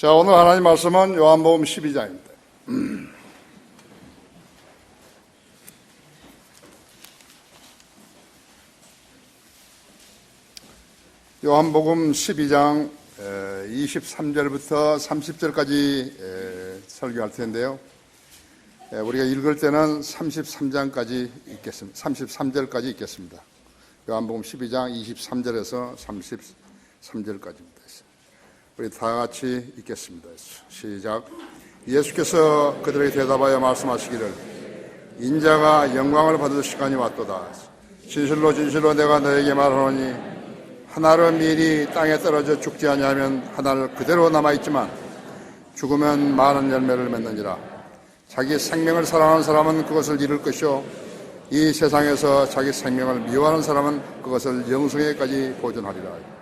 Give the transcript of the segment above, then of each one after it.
자, 오늘 하나님 말씀은 요한복음 12장입니다. 요한복음 12장 23절부터 30절까지 설교할 텐데요. 우리가 읽을 때는 33장까지 읽겠습니다. 33절까지 읽겠습니다. 요한복음 12장 23절에서 33절까지입니다. 우리 다 같이 읽겠습니다. 시작. 예수께서 그들에게 대답하여 말씀하시기를 인자가 영광을 받을 시간이 왔도다. 진실로 진실로 내가 너에게 말하노니 하나를 미리 땅에 떨어져 죽지 아니하면 하나를 그대로 남아있지만 죽으면 많은 열매를 맺느니라. 자기 생명을 사랑하는 사람은 그것을 잃을 것이요 이 세상에서 자기 생명을 미워하는 사람은 그것을 영생에까지 보존하리라.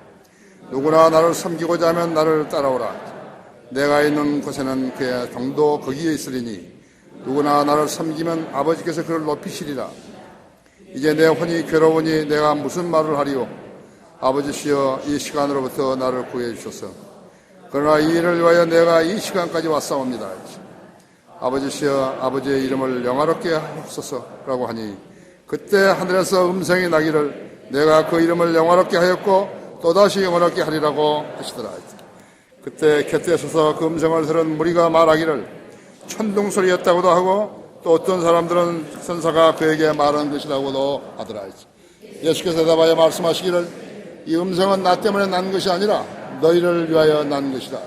누구나 나를 섬기고자 하면 나를 따라오라. 내가 있는 곳에는 그의 종도 거기에 있으리니 누구나 나를 섬기면 아버지께서 그를 높이시리라. 이제 내 혼이 괴로우니 내가 무슨 말을 하리요. 아버지시여 이 시간으로부터 나를 구해 주소서. 그러나 이 일을 위하여 내가 이 시간까지 왔사옵니다. 아버지시여 아버지의 이름을 영화롭게 하옵소서라고 하니 그때 하늘에서 음성이 나기를 내가 그 이름을 영화롭게 하였고 또다시 영원하게 하리라고 하시더라. 그때 곁에 서서 그 음성을 들은 무리가 말하기를 천둥소리였다고도 하고 또 어떤 사람들은 선사가 그에게 말한 것이라고도 하더라. 예수께서 대답하여 말씀하시기를 이 음성은 나 때문에 난 것이 아니라 너희를 위하여 난 것이다.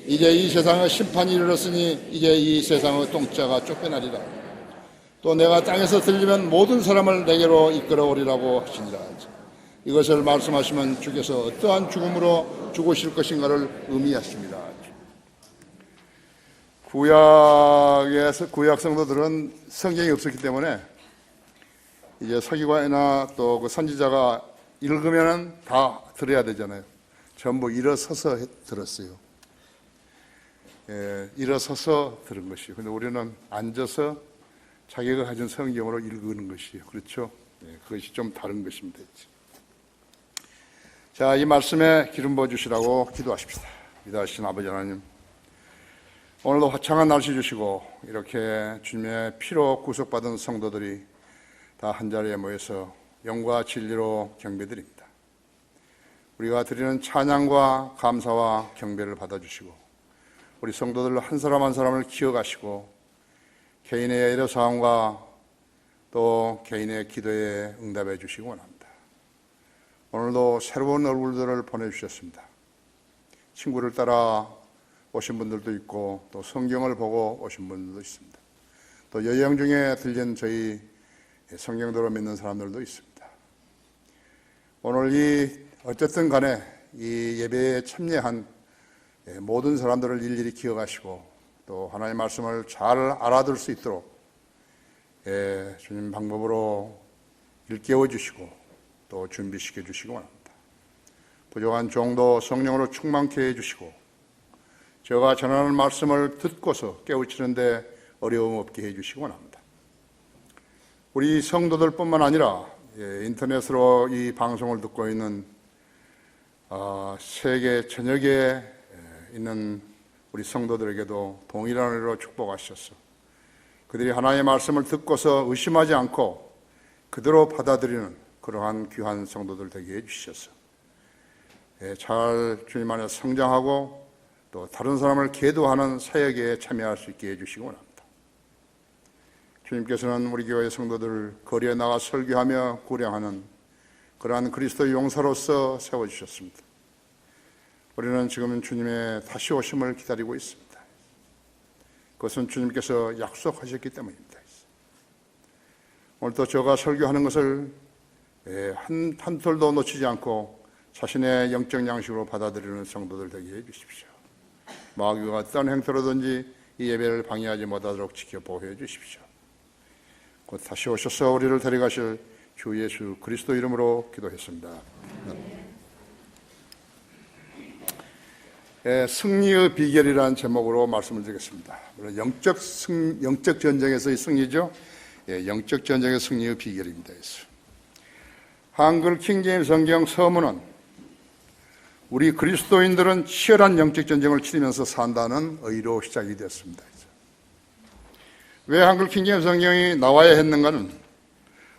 이제 이 세상의 심판이 이르렀으니 이제 이 세상의 통치자가 쫓겨나리라. 또 내가 땅에서 들리면 모든 사람을 내게로 이끌어오리라고 하시니라. 이것을 말씀하시면 주께서 어떠한 죽음으로 죽으실 것인가를 의미하십니다. 구약 성도들은 성경이 없었기 때문에 이제 서기관이나 또 그 선지자가 읽으면은 다 들어야 되잖아요. 전부 일어서서 들었어요. 일어서서 들은 것이요. 근데 우리는 앉아서 자기가 가진 성경으로 읽는 것이요. 그렇죠? 그것이 좀 다른 것입니다. 자, 이 말씀에 기름 부어주시라고 기도하십시다. 위대하신 아버지 하나님, 오늘도 화창한 날씨 주시고 이렇게 주님의 피로 구속받은 성도들이 다 한자리에 모여서 영과 진리로 경배드립니다. 우리가 드리는 찬양과 감사와 경배를 받아주시고 우리 성도들 한 사람 한 사람을 기억하시고 개인의 애로사항과 또 개인의 기도에 응답해 주시기 원합니다. 오늘도 새로운 얼굴들을 보내주셨습니다. 친구를 따라 오신 분들도 있고 또 성경을 보고 오신 분들도 있습니다. 또 여행 중에 들린 저희 성경도로 믿는 사람들도 있습니다. 오늘 어쨌든 간에 이 예배에 참여한 모든 사람들을 일일이 기억하시고 또 하나님의 말씀을 잘 알아들 수 있도록 주님 방법으로 일깨워 주시고 또 준비시켜 주시기 원합니다. 부족한 종도 성령으로 충만케 해주시고 제가 전하는 말씀을 듣고서 깨우치는데 어려움 없게 해주시기 원합니다. 우리 성도들뿐만 아니라 인터넷으로 이 방송을 듣고 있는 세계 전역에 있는 우리 성도들에게도 동일한 은혜로 축복하셔서 그들이 하나님의 말씀을 듣고서 의심하지 않고 그대로 받아들이는 그러한 귀한 성도들 되게 해주셔서 잘 주님 안에 성장하고 또 다른 사람을 계도하는 사역에 참여할 수 있게 해주시기 원합니다. 주님께서는 우리 교회 성도들을 거리에 나가 설교하며 구령하는 그러한 그리스도의 용사로서 세워주셨습니다. 우리는 지금 주님의 다시 오심을 기다리고 있습니다. 그것은 주님께서 약속하셨기 때문입니다. 오늘도 제가 설교하는 것을 한 톨도 놓치지 않고 자신의 영적 양식으로 받아들이는 성도들 되게 해주십시오. 마귀가 어떤 행태로든지 이 예배를 방해하지 못하도록 지켜 보호해 주십시오. 곧 다시 오셔서 우리를 데려가실 주 예수 그리스도 이름으로 기도했습니다. 승리의 비결이라는 제목으로 말씀을 드리겠습니다. 물론 영적 전쟁에서의 승리죠. 영적 전쟁의 승리의 비결입니다. 한글 킹제임스 성경 서문은 우리 그리스도인들은 치열한 영적 전쟁을 치르면서 산다는 의로 시작이 되었습니다. 왜 한글 킹제임 성경이 나와야 했는가는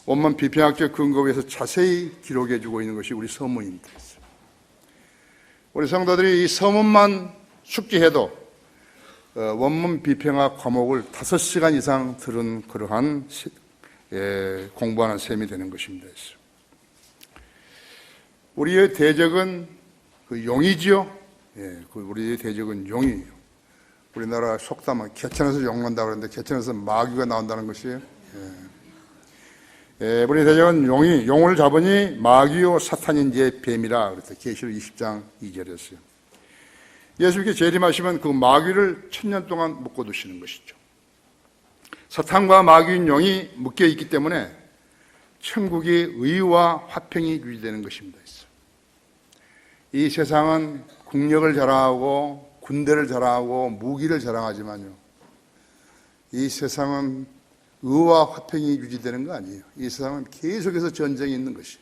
원문 비평학적 근거 위에서 자세히 기록해주고 있는 것이 우리 서문입니다. 우리 성도들이 이 서문만 숙지해도 원문 비평학 과목을 5시간 이상 들은 그러한 공부하는 셈이 되는 것입니다. 우리의 대적은 그 용이지요. 우리의 대적은 용이에요. 우리나라 속담은 개천에서 용 난다고 그러는데 개천에서 마귀가 나온다는 것이에요. 우리 대적은 용을 잡으니 마귀요 사탄인지의 뱀이라 그랬어요. 계시록 20장 2절이었어요. 예수님께 재림하시면 그 마귀를 1000년 동안 묶어두시는 것이죠. 사탄과 마귀인 용이 묶여 있기 때문에 천국의 의와 화평이 유지되는 것입니다. 이 세상은 국력을 자랑하고 군대를 자랑하고 무기를 자랑하지만요, 이 세상은 의와 화평이 유지되는 거 아니에요. 이 세상은 계속해서 전쟁이 있는 것이에요.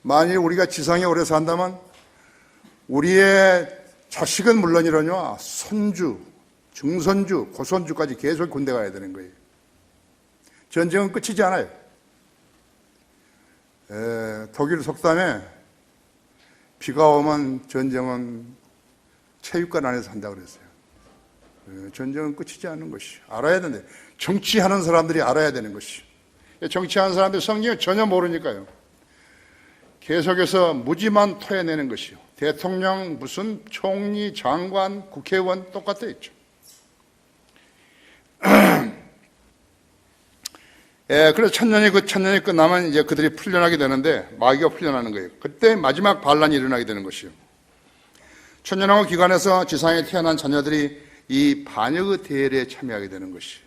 만일 우리가 지상에 오래 산다면 우리의 자식은 물론이라뇨, 손주, 증손주, 고손주까지 계속 군대 가야 되는 거예요. 전쟁은 끝이지 않아요. 독일 속담에 비가 오면 전쟁은 체육관 안에서 한다고 그랬어요. 전쟁은 끝이지 않는 것이 알아야 되는데, 정치하는 사람들이 알아야 되는 것이, 정치하는 사람들이 성경을 전혀 모르니까요, 계속해서 무지만 토해내는 것이요. 대통령, 무슨 총리, 장관, 국회의원 똑같아 있죠. 그래서 천년이 끝나면 이제 그들이 풀려나게 되는데, 마귀가 풀려나는 거예요. 그때 마지막 반란이 일어나게 되는 것이요. 천년왕국 기간에서 지상에 태어난 자녀들이 이 반역의 대열에 참여하게 되는 것이요.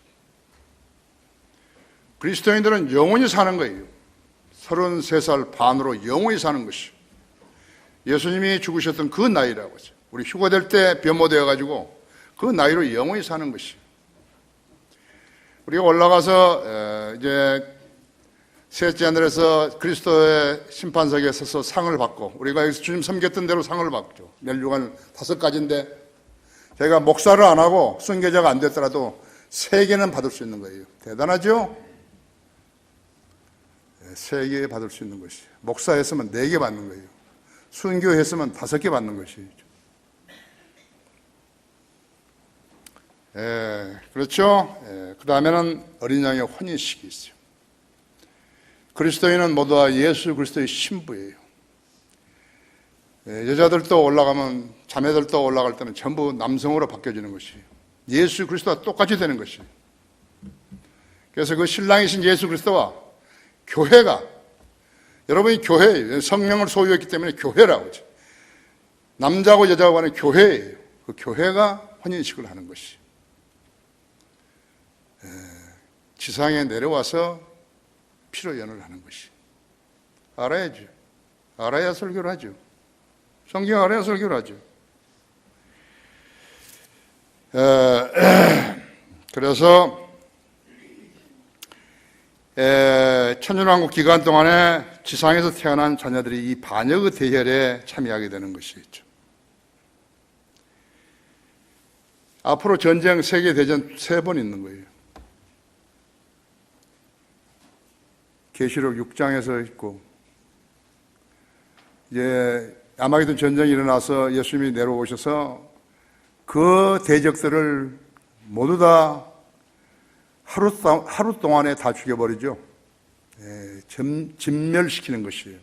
그리스도인들은 영원히 사는 거예요. 33살 반으로 영원히 사는 것이요. 예수님이 죽으셨던 그 나이라고 하죠. 우리 휴거될 때 변모되어가지고 그 나이로 영원히 사는 것이요. 우리가 올라가서 이제 셋째 하늘에서 그리스도의 심판석에 서서 상을 받고, 우리가 여기서 주님 섬겼던 대로 상을 받죠. 멸류관 5가지인데 제가 목사를 안 하고 순교자가 안 됐더라도 3개는 받을 수 있는 거예요. 대단하죠? 3개 받을 수 있는 것이. 목사했으면 4개 받는 거예요. 순교했으면 5개 받는 것이죠. 그렇죠? 그 다음에는 어린 양의 혼인식이 있어요. 그리스도인은 모두 다 예수 그리스도의 신부예요. 여자들도 올라가면, 자매들도 올라갈 때는 전부 남성으로 바뀌어지는 것이에요. 예수 그리스도와 똑같이 되는 것이에요. 그래서 그 신랑이신 예수 그리스도와 교회가, 여러분이 교회예요. 성령을 소유했기 때문에 교회라고 하죠. 남자하고 여자하고 하는 교회예요. 그 교회가 혼인식을 하는 것이에요. 지상에 내려와서 피로 연을 하는 것이. 알아야죠. 알아야 설교를 하죠. 성경 알아야 설교를 하죠. 그래서 천년왕국 기간 동안에 지상에서 태어난 자녀들이 이 반역의 대열에 참여하게 되는 것이겠죠. 앞으로 전쟁, 세계대전 3번 있는 거예요. 계시록 6장에서 있고, 이제 아마게돈 전쟁이 일어나서 예수님이 내려오셔서 그 대적들을 모두 다 하루 동안에 다 죽여버리죠. 진멸시키는 것이에요.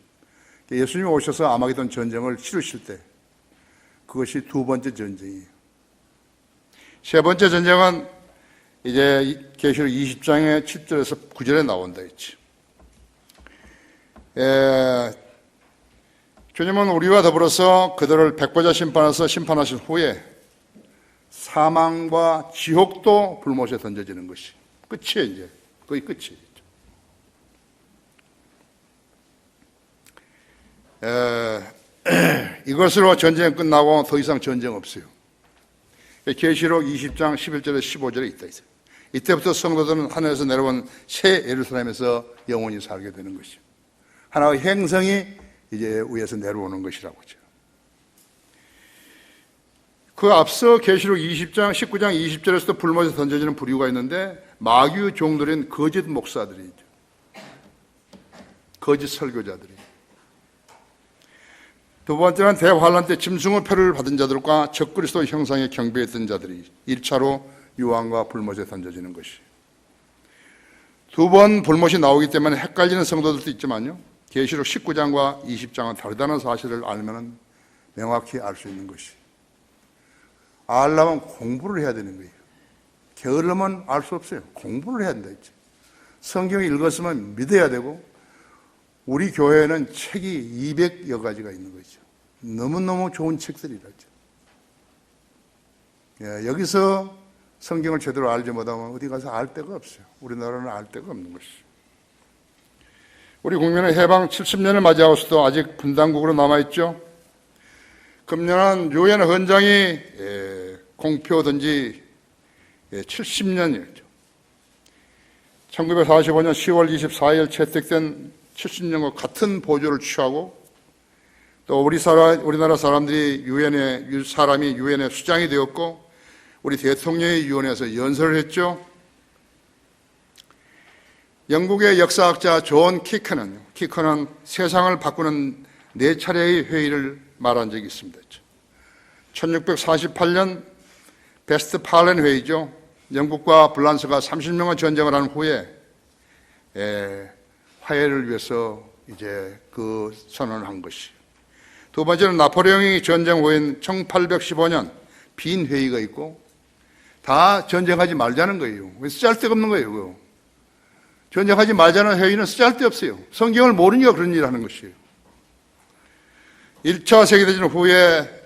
예수님이 오셔서 아마게돈 전쟁을 치르실 때 그것이 2번째 전쟁이에요. 3번째 전쟁은 이제 계시록 20장의 7절에서 9절에 나온다 했지. 주님은 우리와 더불어서 그들을 백보자 심판에서 심판하신 후에 사망과 지옥도 불못에 던져지는 것이 끝이에요. 이제 거의 끝이에요. 이것으로 전쟁 끝나고 더 이상 전쟁 없어요. 계시록 20장 11절에 15절에 있다 있어요. 이때부터 성도들은 하늘에서 내려온 새 예루살렘에서 영원히 살게 되는 것이죠. 하나의 행성이 이제 위에서 내려오는 것이라고 하죠. 그 앞서 계시록 20장, 19장 20절에서도 불못에 던져지는 부류가 있는데 마귀의 종들인 거짓 목사들이죠. 거짓 설교자들이. 두 번째는 대환란 때 짐승의 표를 받은 자들과 적그리스도 형상에 경배했던 자들이 1차로 유황과 불못에 던져지는 것이. 두 번 불못이 나오기 때문에 헷갈리는 성도들도 있지만요, 계시록 19장과 20장은 다르다는 사실을 알면 명확히 알 수 있는 것이. 알려면 공부를 해야 되는 거예요. 게으르면 알 수 없어요. 공부를 해야 된다 했죠. 성경 읽었으면 믿어야 되고, 우리 교회에는 책이 200여 가지가 있는 거죠. 너무너무 좋은 책들이라죠. 여기서 성경을 제대로 알지 못하면 어디 가서 알 데가 없어요. 우리나라는 알 데가 없는 것이죠. 우리 국민은 해방 70년을 맞이하고서도 아직 분단국으로 남아있죠. 금년은 유엔 헌장이 공표된 지 70년이었죠. 1945년 10월 24일 채택된 70년과 같은 보조를 취하고, 또 우리나라 사람들이 유엔의 수장이 되었고, 우리 대통령이 유엔에서 연설을 했죠. 영국의 역사학자 존 키커는 세상을 바꾸는 4차례의 회의를 말한 적이 있습니다. 1648년 베스트팔렌 회의죠. 영국과 프랑스가 30년의 전쟁을 한 후에 화해를 위해서 이제 그 선언을 한 것이. 두 번째는 나폴레옹이 전쟁 후인 1815년 빈 회의가 있고, 다 전쟁하지 말자는 거예요. 왜 쓸데없는 거예요, 그거. 전쟁하지 말자는 회의는 쓸데없어요. 성경을 모르니까 그런 일을 하는 것이에요. 1차 세계대전 후에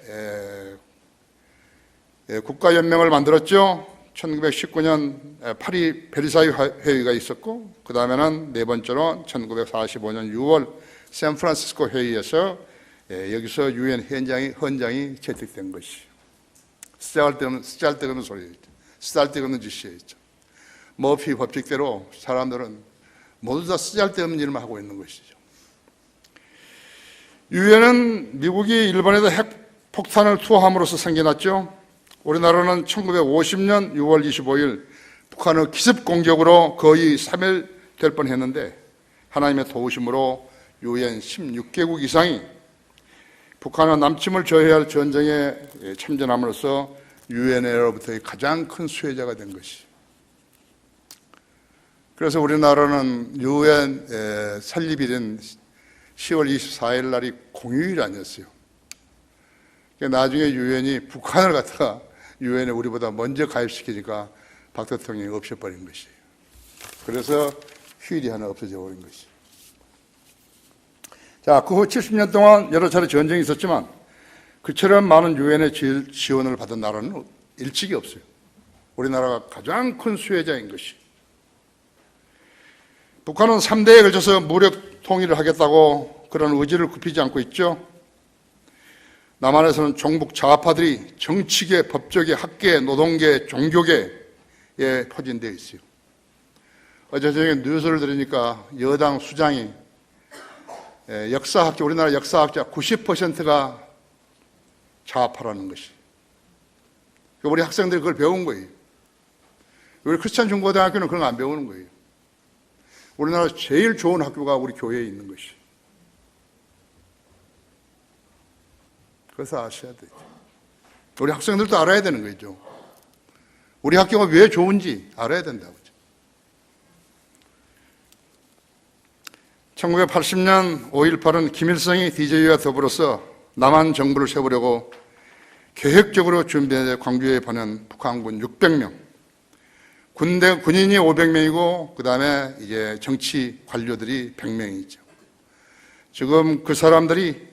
국가연맹을 만들었죠. 1919년 파리 베르사유 회의가 있었고, 그 다음에는 네 번째로 1945년 6월 샌프란시스코 회의에서 여기서 유엔 헌장이 채택된 것이. 쓰잘데없는 소리였죠. 쓰잘데없는 짓이었죠. 머피 법칙대로 사람들은 모두 다 쓰잘데없는 일만 하고 있는 것이죠. 유엔은 미국이 일본에다 핵폭탄을 투하함으로써 생겨났죠. 우리나라는 1950년 6월 25일 북한의 기습 공격으로 거의 사멸될 뻔했는데, 하나님의 도우심으로 유엔 16개국 이상이 북한의 남침을 저해할 전쟁에 참전함으로써 유엔으로부터의 가장 큰 수혜자가 된 것이. 그래서 우리나라는 유엔 설립이 된 10월 24일 날이 공휴일 아니었어요. 나중에 유엔이 북한을 갖다가 유엔에 우리보다 먼저 가입시키니까 박 대통령이 없애버린 것이에요. 그래서 휴일이 하나 없어져 버린 것이에요. 자, 그 후 70년 동안 여러 차례 전쟁이 있었지만 그처럼 많은 유엔의 지원을 받은 나라는 일찍이 없어요. 우리나라가 가장 큰 수혜자인 것이. 북한은 3대에 걸쳐서 무력 통일을 하겠다고 그런 의지를 굽히지 않고 있죠. 남한에서는 종북 좌파들이 정치계, 법조계, 학계, 노동계, 종교계에 포진되어 있어요. 어제 저녁에 뉴스를 들으니까 여당 수장이 우리나라 역사학자 90%가 좌파라는 것이. 우리 학생들이 그걸 배운 거예요. 우리 크리스찬 중고등학교는 그런 거 안 배우는 거예요. 우리나라 제일 좋은 학교가 우리 교회에 있는 것이. 그래서 아셔야 되죠. 우리 학생들도 알아야 되는 거죠. 우리 학교가 왜 좋은지 알아야 된다고. 1980년 5.18은 김일성이 DJ와 더불어서 남한 정부를 세우려고 계획적으로 준비해 광주에 보낸 북한군 600명, 군인이 500명이고, 그 다음에 이제 정치 관료들이 100명이죠. 지금 그 사람들이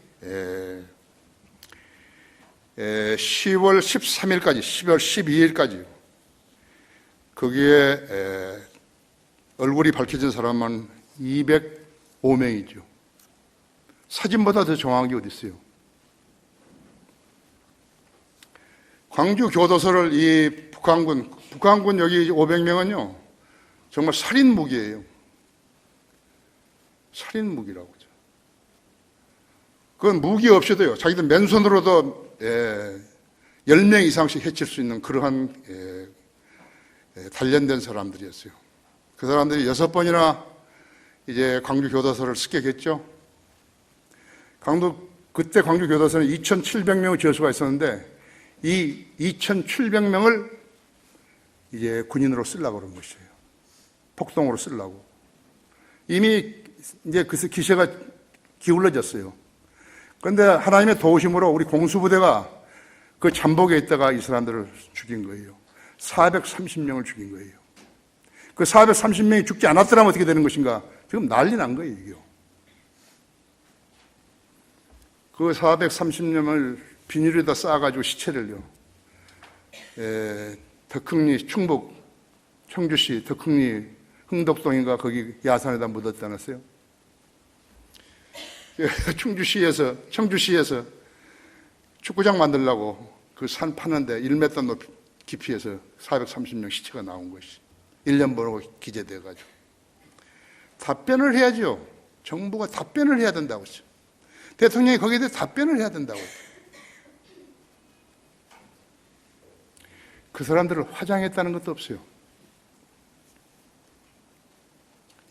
10월 13일까지, 10월 12일까지 거기에 얼굴이 밝혀진 사람은 205명이죠. 사진보다 더 정확한 게 어디 있어요? 광주 교도소를 이 북한군 여기 500명은요, 정말 살인 무기예요. 살인 무기라고 하죠. 그건 무기 없이도요, 자기들 맨손으로도 10명 이상씩 해칠 수 있는 그러한 단련된 사람들이었어요. 그 사람들이 6번이나 이제 광주 교도소를 습격했죠. 그때 광주 교도소는 2,700명의 죄수가 있었는데 이 2,700명을 이제 군인으로 쓰려고 그런 것이에요. 폭동으로 쓰려고. 이미 이제 그 기세가 기울어졌어요. 그런데 하나님의 도우심으로 우리 공수부대가 그 잠복에 있다가 이 사람들을 죽인 거예요. 430명을 죽인 거예요. 그 430명이 죽지 않았더라면 어떻게 되는 것인가? 지금 난리 난 거예요, 이게. 그 430명을 비닐에다 싸가지고 시체를요, 덕흥리, 충북, 청주시 덕흥리, 흥덕동인가 거기 야산에다 묻었지 않았어요? 청주시에서 축구장 만들려고 그 산 파는데 1m 높이 깊이에서 430명 시체가 나온 것이 1년 번호가 기재돼가지고 답변을 해야죠. 정부가 답변을 해야 된다고 했죠. 대통령이 거기에 대해 답변을 해야 된다고 했죠. 그 사람들을 화장했다는 것도 없어요.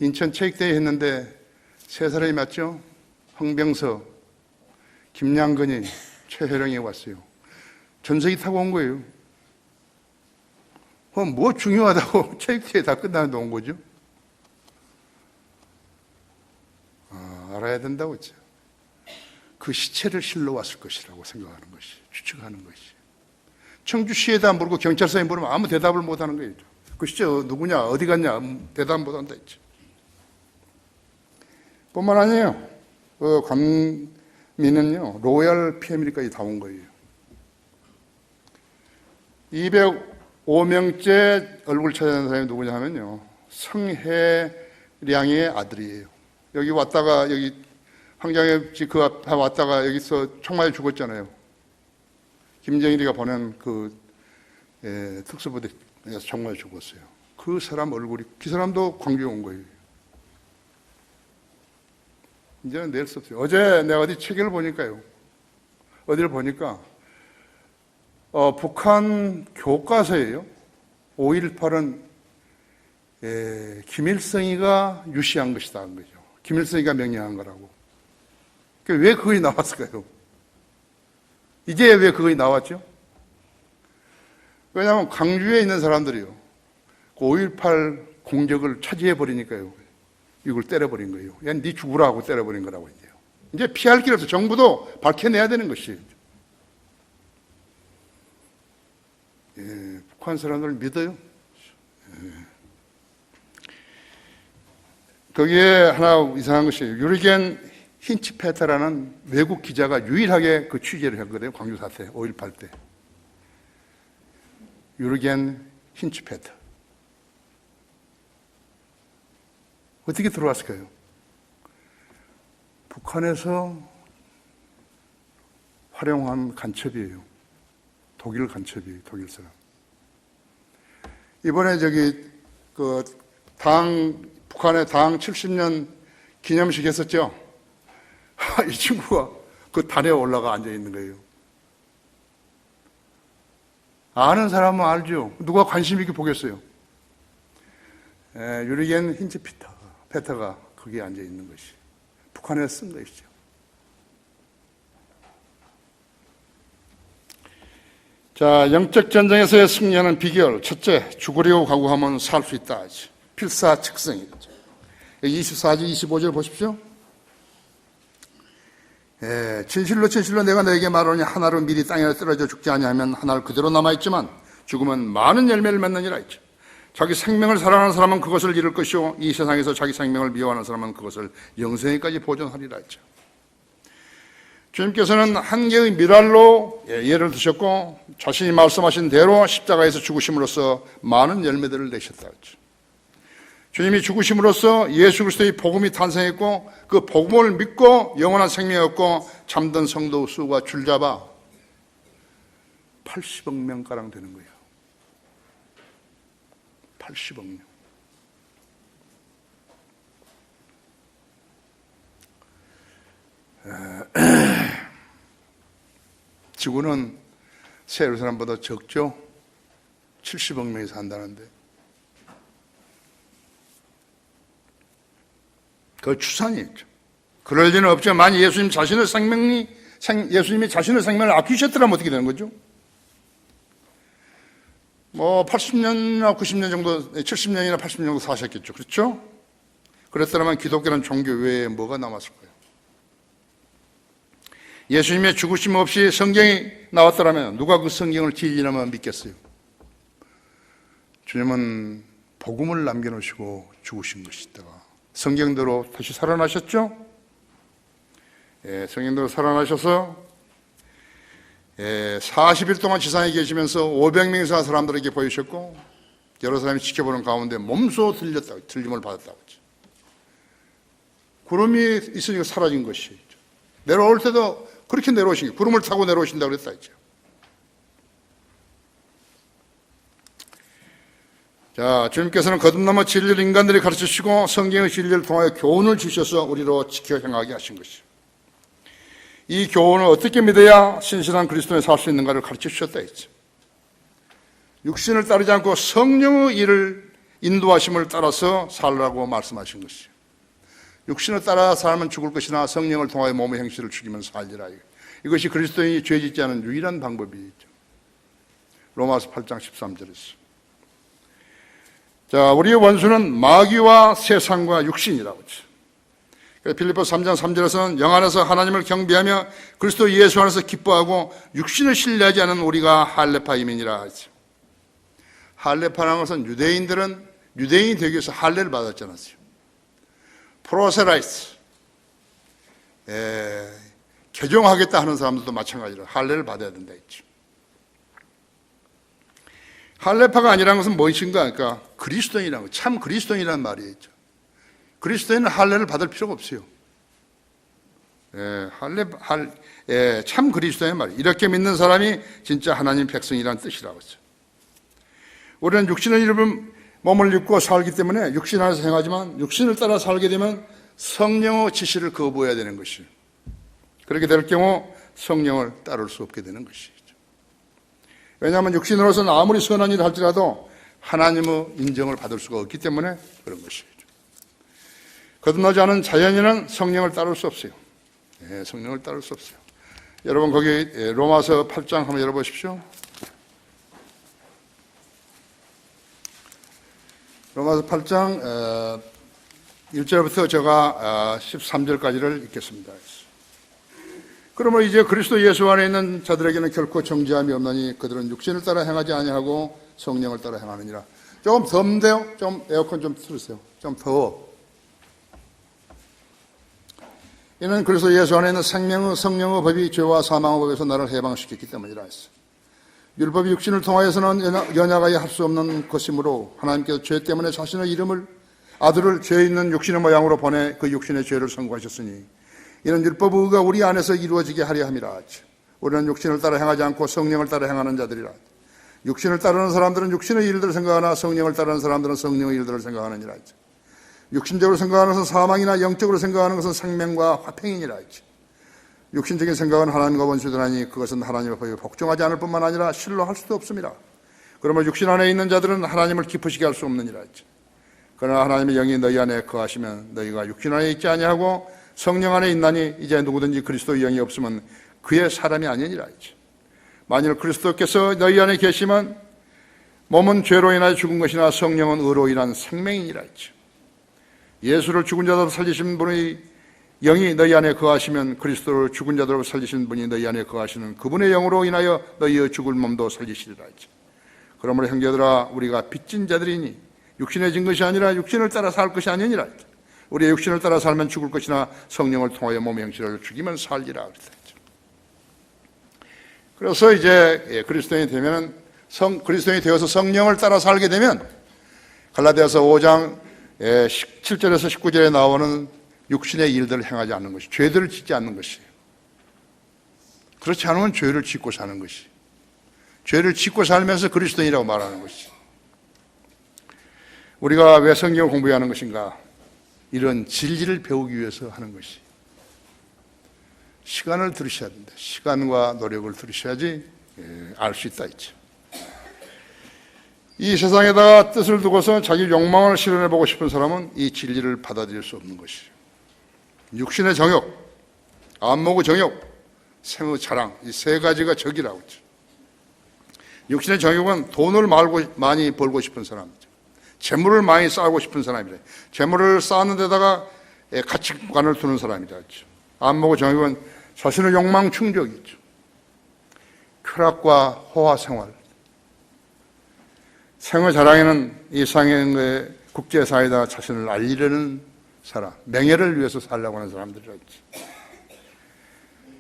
인천 체육대회 했는데 3사람이 맞죠? 황병서, 김양근이, 최혜령이 왔어요. 전세기 타고 온 거예요. 뭐 중요하다고 체육대회 다 끝나는데 온 거죠? 알아야 된다고 했죠. 그 시체를 실러 왔을 것이라고 생각하는 것이, 추측하는 것이. 청주시에다 물고 경찰서에 물으면 아무 대답을 못 하는 거예요. 그 시체 누구냐, 어디 갔냐, 대답 못 한다 했죠. 뿐만 아니에요. 그 관민은요, 로얄 패밀리까지 다 온 거예요. 205명째 얼굴 찾아낸 사람이 누구냐 하면요, 성혜량의 아들이에요. 여기 왔다가, 여기 황장엽 그 앞에 왔다가 여기서 총 맞아 죽었잖아요. 김정일이가 보낸 그 특수부대에서 총 맞아 죽었어요. 그 사람 얼굴이, 그 사람도 광주에 온 거예요. 이제는 낼 수 없어요. 어제 내가 어디 책을 보니까요. 어디를 보니까, 북한 교과서예요. 5.18은 김일성이가 유시한 것이다 한 거죠. 김일성이가 명령한 거라고. 왜 그것이 나왔을까요? 이제 왜 그것이 나왔죠? 왜냐하면 광주에 있는 사람들이요, 5.18 공적을 차지해 버리니까요, 이걸 때려버린 거예요. 야, 네 죽으라 하고 때려버린 거라고 이제요. 이제 피할 길 없어. 정부도 밝혀내야 되는 것이에요. 북한 사람들을 믿어요? 거기에 하나 이상한 것이 유리겐 힌치페터라는 외국 기자가 유일하게 그 취재를 했거든요. 광주 사태, 5.18 때. 유리겐 힌치페터. 어떻게 들어왔을까요? 북한에서 활용한 간첩이에요. 독일 간첩이에요. 독일 사람. 이번에 북한의 당 70년 기념식 했었죠? 이 친구가 그 단에 올라가 앉아 있는 거예요. 아는 사람은 알죠. 누가 관심 있게 보겠어요. 유리겐 힌치페터가 거기에 앉아 있는 것이 북한에서 쓴 것이죠. 자, 영적 전쟁에서의 승리하는 비결. 첫째, 죽으려고 각오하면 살 수 있다. 필사측성이죠. 24절, 25절 보십시오. 진실로 진실로 내가 너에게 말하노니 하나로 미리 땅에 떨어져 죽지 아니하면 하나를 그대로 남아있지만 죽으면 많은 열매를 맺느니라 했죠. 자기 생명을 사랑하는 사람은 그것을 잃을 것이요 이 세상에서 자기 생명을 미워하는 사람은 그것을 영생에까지 보존하리라 했죠. 주님께서는 한 개의 미랄로 예를 드셨고 자신이 말씀하신 대로 십자가에서 죽으심으로써 많은 열매들을 내셨다 했죠. 주님이 죽으심으로써 예수 그리스도의 복음이 탄생했고 그 복음을 믿고 영원한 생명이 얻고 참된 성도 수가 줄잡아 80억 명가량 되는 거예요. 80억 명. 지구는 새 예루살렘보다 적죠? 70억 명이 산다는데. 그 추산이죠. 그럴 리는 없죠. 만약 예수님이 자신의 생명을 아끼셨더라면 어떻게 되는 거죠? 80년이나 90년 정도, 70년이나 80년 정도 사셨겠죠. 그렇죠? 그랬더라면 기독교는 종교 외에 뭐가 남았을까요? 예수님의 죽으심 없이 성경이 나왔더라면 누가 그 성경을 진리라면 믿겠어요? 주님은 복음을 남겨놓으시고 죽으신 것이다가 성경대로 다시 살아나셨죠? 성경대로 살아나셔서 40일 동안 지상에 계시면서 500명 이상 사람들에게 보이셨고 여러 사람이 지켜보는 가운데 몸소 들림을 받았다고 했죠. 구름이 있으니까 사라진 것이죠. 내려올 때도 그렇게 내려오신 거예요. 구름을 타고 내려오신다고 그랬다 했죠. 자, 주님께서는 거듭남아 진리를 인간들이 가르치시고 성경의 진리를 통하여 교훈을 주셔서 우리로 지켜 행하게 하신 것이죠. 이 교훈을 어떻게 믿어야 신실한 그리스도인이 살 수 있는가를 가르쳐 주셨다 했죠. 육신을 따르지 않고 성령의 일을 인도하심을 따라서 살라고 말씀하신 것이죠. 육신을 따라 살면 죽을 것이나 성령을 통하여 몸의 행실을 죽이면 살리라. 이것이 그리스도인이 죄 짓지 않은 유일한 방법이죠. 로마서 8장 13절에서. 자, 우리의 원수는 마귀와 세상과 육신이라고 했죠. 빌립보서 3장 3절에서는 영 안에서 하나님을 경배하며 그리스도 예수 안에서 기뻐하고 육신을 신뢰하지 않은 우리가 할례파임이니라 하죠. 할례파라는 것은 유대인이 되기 위해서 할례를 받았지 않았어요. 프로세라이스, 개종하겠다 하는 사람들도 마찬가지로 할례를 받아야 된다 했죠. 할례파가 아니라는 것은 무엇인가? 그러니까 그리스도인이라는 거, 참 그리스도인이라는 말이죠. 그리스도인은 할례를 받을 필요가 없어요. 참 그리스도인의 말이에요. 이렇게 믿는 사람이 진짜 하나님 백성이라는 뜻이라고 했죠. 우리는 육신을 입은 몸을 입고 살기 때문에 육신 안에서 행하지만 육신을 따라 살게 되면 성령의 지시를 거부해야 되는 것이에요. 그렇게 될 경우 성령을 따를 수 없게 되는 것이죠. 왜냐하면 육신으로서는 아무리 선한 일을 할지라도 하나님의 인정을 받을 수가 없기 때문에 그런 것이죠. 거듭나지 않은 자연인은 성령을 따를 수 없어요. 성령을 따를 수 없어요. 여러분 거기 로마서 8장 한번 열어보십시오. 로마서 8장 1절부터 제가 13절까지를 읽겠습니다. 그러므로 이제 그리스도 예수 안에 있는 자들에게는 결코 정죄함이 없나니 그들은 육신을 따라 행하지 아니하고 성령을 따라 행하느니라. 조금 덥는데요? 좀 에어컨 좀 틀으세요. 좀 더워. 이는 그리스도 예수 안에 있는 생명의 성령의 법이 죄와 사망의 법에서 나를 해방시켰기 때문이라 했어. 율법이 육신을 통하여서는 연약하여 할 수 없는 것이므로 하나님께서 죄 때문에 자신의 아들을 죄 있는 육신의 모양으로 보내 그 육신의 죄를 선고하셨으니 이는 율법의 의가 우리 안에서 이루어지게 하려 함이라 하지. 우리는 육신을 따라 행하지 않고 성령을 따라 행하는 자들이라. 육신을 따르는 사람들은 육신의 일들을 생각하나 성령을 따르는 사람들은 성령의 일들을 생각하느니라 하지. 육신적으로 생각하는 것은 사망이나 영적으로 생각하는 것은 생명과 화평이니라 하지. 육신적인 생각은 하나님과 원수되나니 그것은 하나님의 법에 복종하지 않을 뿐만 아니라 실로 할 수도 없습니다. 그러면 육신 안에 있는 자들은 하나님을 기쁘시게 할 수 없느니라 하지. 그러나 하나님의 영이 너희 안에 거하시면 너희가 육신 안에 있지 아니하고 성령 안에 있나니 이제 누구든지 그리스도의 영이 없으면 그의 사람이 아니니라 하지. 만일 그리스도께서 너희 안에 계시면 몸은 죄로 인하여 죽은 것이나 성령은 의로 인한 생명이니라 하지. 예수를 죽은 자들로 살리신 분의 영이 너희 안에 거하시면 그리스도를 죽은 자들로 살리신 분이 너희 안에 거하시는 그분의 영으로 인하여 너희의 죽을 몸도 살리시리라 하지. 그러므로 형제들아 우리가 빚진 자들이니 육신에 진 것이 아니라 육신을 따라 살 것이 아니니라 하지. 우리의 육신을 따라 살면 죽을 것이나 성령을 통하여 몸의 형체를 죽이면 살리라 그랬다. 그래서 이제 그리스도인이 되면 그리스도인이 되어서 성령을 따라 살게 되면 갈라디아서 5장 17절에서 19절에 나오는 육신의 일들을 행하지 않는 것이, 죄들을 짓지 않는 것이에요. 그렇지 않으면 죄를 짓고 사는 것이, 죄를 짓고 살면서 그리스도인이라고 말하는 것이. 우리가 왜 성경을 공부해야 하는 것인가? 이런 진리를 배우기 위해서 하는 것이. 시간을 들으셔야 된다. 시간과 노력을 들으셔야지 알 수 있다 있죠. 이 세상에다가 뜻을 두고서 자기 욕망을 실현해보고 싶은 사람은 이 진리를 받아들일 수 없는 것이죠. 육신의 정욕, 안목의 정욕, 생의 자랑, 이 세 가지가 적이라고 했죠. 육신의 정욕은 돈을 많이 벌고 싶은 사람이죠. 재물을 많이 쌓고 싶은 사람이래. 재물을 쌓는 데다가 가치관을 두는 사람이라 했죠. 안목의 정욕은 자신의 욕망 충족이죠. 쾌락과 호화 생활. 생의 자랑에는 이 상의 국제사회에다 자신을 알리려는 사람, 명예를 위해서 살려고 하는 사람들이라 했죠.